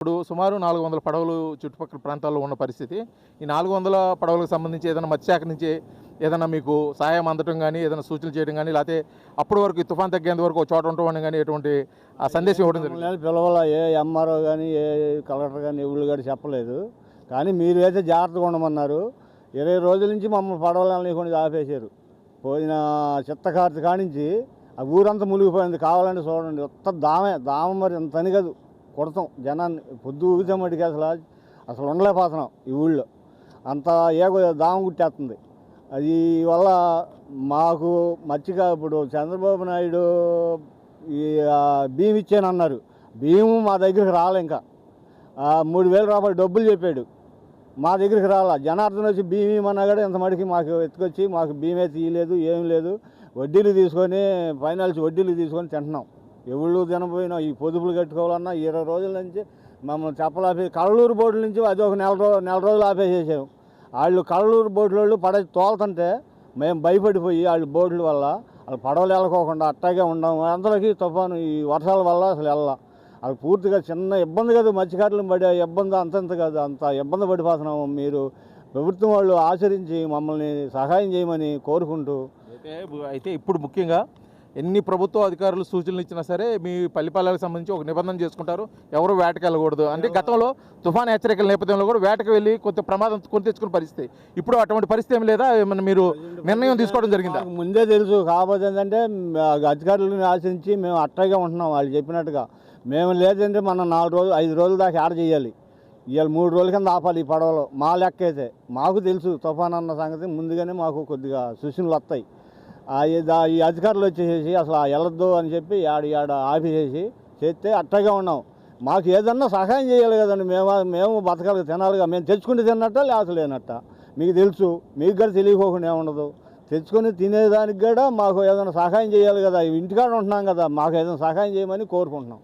ఇప్పుడు సుమారు 400 పడవలు చుట్టుపక్కల ప్రాంతాల్లో ఉన్న పరిస్థితి. ఈ 400 పడవలకు సంబంధించి ఏదైనా మత్స్యశాఖ నుంచి ఏదైనా మీకు సహాయం అందటం గానీ, ఏదైనా సూచనలు చేయడం గానీ, లేతే అప్పటి వరకు ఈ తుఫాను తగ్గేంత వరకు ఒక చోట ఉండమని గానీ ఎటువంటి సందేశం ఇవ్వడం జరిగింది? మమ్మల్ని పిలవాల ఏ ఎంఆర్ఓ కానీ ఏ కలెక్టర్ కానీ ఎవరు కానీ చెప్పలేదు. కానీ మీరు అయితే జాగ్రత్తగా ఉండమన్నారు. 20 రోజుల నుంచి మమ్మల్ని పడవలని కొని ఆపేశారు. పోయిన చిత్తకార్తి కానించి ఆ ఊరంతా మునిగిపోయింది. కావాలంటే చూడండి, ఒక్క దామ మరి ఎంత అని కాదు కొడతాం జనాన్ని. పొద్దు ఊగితే మటుకి అసలు ఉండలేకపోతున్నాం ఈ ఊళ్ళో. అంత దామ కుట్టేస్తుంది. అది వల్ల మాకు మచ్చిగా ఇప్పుడు చంద్రబాబు నాయుడు ఈ బియ్యం ఇచ్చానన్నారు. బియ్యం మా దగ్గరికి రాలే. ఇంకా 3,000 రూపాయలు డబ్బులు చెప్పాడు, మా దగ్గరికి రాలా. జనార్దన్ వచ్చి బియ్యం ఇవ్వమన్నా కూడా ఇంత మటుకి మాకు ఎత్తుకొచ్చి మాకు బియ్యమే తీయలేదు, ఏం లేదు. వడ్డీలు తీసుకొని ఫైనాన్స్ వడ్డీలు తీసుకొని తింటున్నాం. ఎవళ్ళు తినపోయినా ఈ పొదుపులు కట్టుకోవాలన్నా 20 రోజుల నుంచి మమ్మల్ని చెప్పలాపి కళ్ళూరు బోర్డుల నుంచి అది ఒక నెల రోజులు ఆపేసేసాము. వాళ్ళు కళ్ళూరు బోర్డుల వాళ్ళు తోలుతుంటే మేము భయపడిపోయి వాళ్ళ బోర్డుల వల్ల వాళ్ళు పడవలు వెళ్ళకోకుండా అట్టాగే ఉన్నాము. అందరికీ తుఫాను ఈ వర్షాల వల్ల అసలు వాళ్ళు పూర్తిగా చిన్న ఇబ్బంది కాదు, మత్స్యకారులను పడే ఇబ్బంది అంతంత కాదు, అంత ఇబ్బంది పడిపోతున్నాము. మీరు ప్రభుత్వం వాళ్ళు ఆచరించి మమ్మల్ని సహాయం చేయమని కోరుకుంటూ. అయితే ఇప్పుడు ముఖ్యంగా ఎన్ని ప్రభుత్వ అధికారులు సూచనలు ఇచ్చినా సరే మీ పల్లెపాలెలకు సంబంధించి ఒక నిబంధన చేసుకుంటారు, ఎవరు వేటకి వెళ్ళకూడదు. అంటే గతంలో తుఫాను హెచ్చరికల నేపథ్యంలో కూడా వేటకు వెళ్ళి కొంత ప్రమాదం కొని తెచ్చుకునే పరిస్థితి. ఇప్పుడు అటువంటి పరిస్థితి ఏమి లేదా? ఏమన్నా మీరు నిర్ణయం తీసుకోవడం జరిగిందా? ముందే తెలుసు. కాకపోతే ఏంటంటే అధికారులను ఆశించి మేము అట్టగా ఉంటున్నాం వాళ్ళు చెప్పినట్టుగా. మేము లేదంటే మనం 4 రోజులు 5 రోజుల దాకా ఆడ చేయాలి. ఇవాళ 3 రోజుల కింద ఆపాలి ఈ పడవలో. మా లెక్క అయితే మాకు తెలుసు తుఫాన్ అన్న సంగతి ముందుగానే మాకు కొద్దిగా సూచనలు వస్తాయి. ఈ అధికారులు వచ్చేసేసి అసలు వెళ్ళొద్దు అని చెప్పి ఆడ ఆపేసేసి చేస్తే అట్టగా ఉన్నాం. మాకు ఏదన్నా సహాయం చేయాలి కదండి. మేము బతకాలి, తినాలిగా. మేము తెచ్చుకుంటే తిన్నట్ట లేకపోతే లేనట్ట మీకు తెలుసు. మీకు కూడా తెలియకోకుండా ఏముండదు. తెచ్చుకొని తినేదానికి కూడా మాకు ఏదైనా సహాయం చేయాలి కదా. ఇంటికాడ ఉంటున్నాం కదా, మాకు ఏదైనా సహాయం చేయమని కోరుకుంటున్నాం.